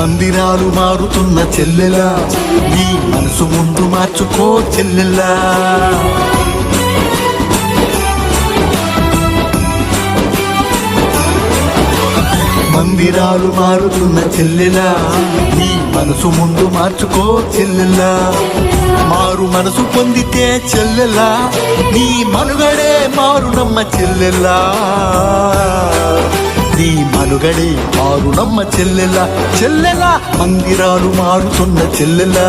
మందిరాలు మారుతున్న చెల్లెలా, నీ మనసు ముందు మార్చుకో చెల్లెలా. మందిరాలు మారుతున్న చెల్లెలా, నీ మనసు ముందు మార్చుకో చెల్లెలా. మారు మనసు పొందితే చెల్లెలా, నీ మనుగడే మారునమ్మ చెల్లెలా. నీ మనుగడే మారునమ్మ చెల్లెలా. చెల్లెలా మందిరాలు మారుతున్న చెల్లెలా,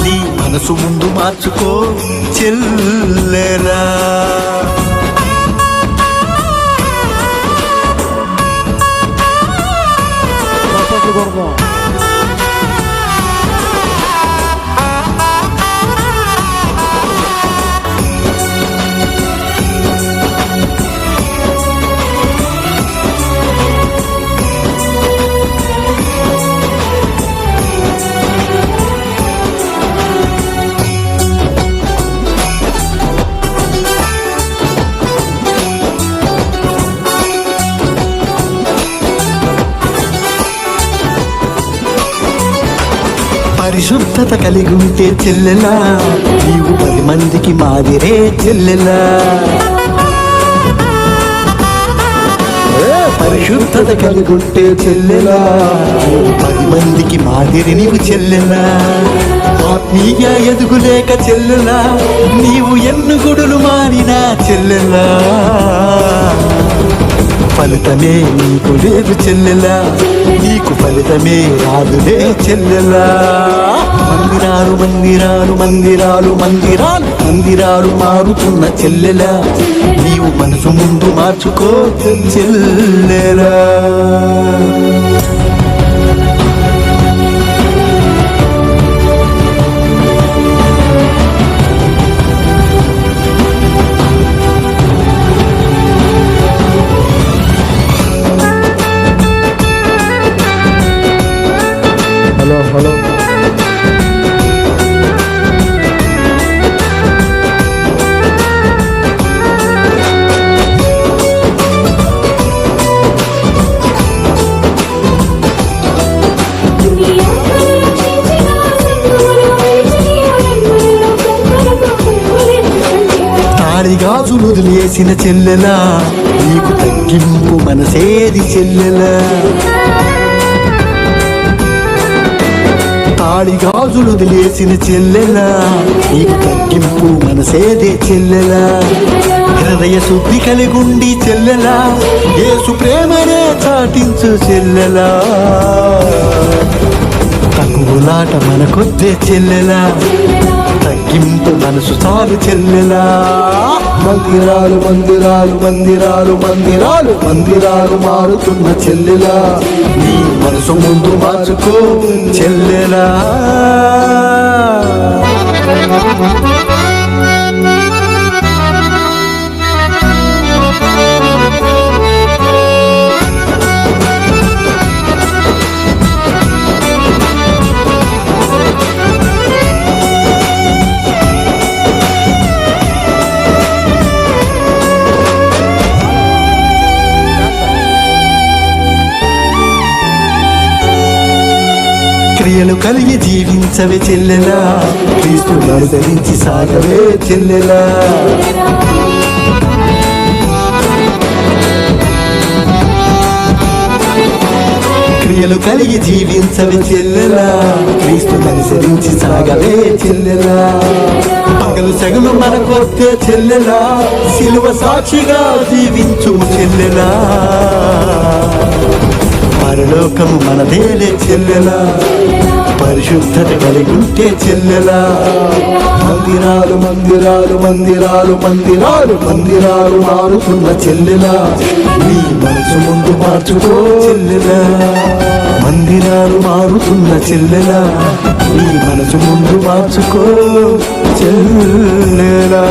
నీ మనసు ముందు మార్చుకో చెల్లెలా. పరిశుద్ధత కలిగి ఉంటే చెల్లెలా, నీవు 10 మందికి మాదిరే చెల్లెలా. పరిశుద్ధత కలిగి ఉంటే చెల్లెలా, 10 మందికి మాదిరి నీవు చెల్లెలా. ఆత్మీయ ఎదుగులేక చెల్లెలా, నీవు ఎన్ని గుడులు మారినా చెల్లెలా. ఫలితమే నీకు లేదు చెల్లెలా, నీకు ఫలితమే రాదులే చెల్లెలా. మందిరాలు మందిరాలు మందిరాలు మందిరాలు మందిరాలు మారుతున్న చెల్లెలా, నీవు మనసు ముందు మార్చుకో చెల్లెలా. హలో తాళిగాజులు వదిలేసిన చెల్లెలా, నీకు తగ్గింపు మనసేది చెల్లెలా. తాళిగాజులు వదిలేసిన చెల్లెలా, నీకు తగ్గింపు మనసేదే చెల్లెలా. హృదయ శుద్ధి కలిగుండి చెల్లెలా, యేసు ప్రేమనే చాటించు చెల్లెలా. తక్కువలాట మనకొద్దే చెల్లెలా, తగ్గింపు మనసు చాలు చెల్లెలా. మందిరాలు మందిరాలు మందిరాలు మందిరాలు మందిరాలు మారుతున్న చెల్లెలా, నీ మనసు ముందు మార్చుకో చెల్లెలా. క్రియలు కలిగి జీవించవే చెల్లెలా, క్రీస్తును ధరించి సాగవే చెల్లెలా. క్రియలు కలిగి జీవించవే చెల్లెలా, క్రీస్తును అనుసరించి సాగవే చెల్లెలా. పగలు సెగలు మనకొస్తే చెల్లెలా, సిలువ సాక్షిగా జీవించు చెల్లెలా. పరలోకము మనదేలే చెల్లెలా, పరిశుద్ధత కలిగి ఉంటే చెల్లెలా. మందిరాలు మందిరాలు మందిరాలు మందిరాలు మందిరాలు మారుతున్న చెల్లెలా, నీ మనసు ముందు మార్చుకో చెల్లెలా. మందిరాలు మారుతున్న చెల్లెలా, నీ మనసు ముందు మార్చుకో చెల్లెలా.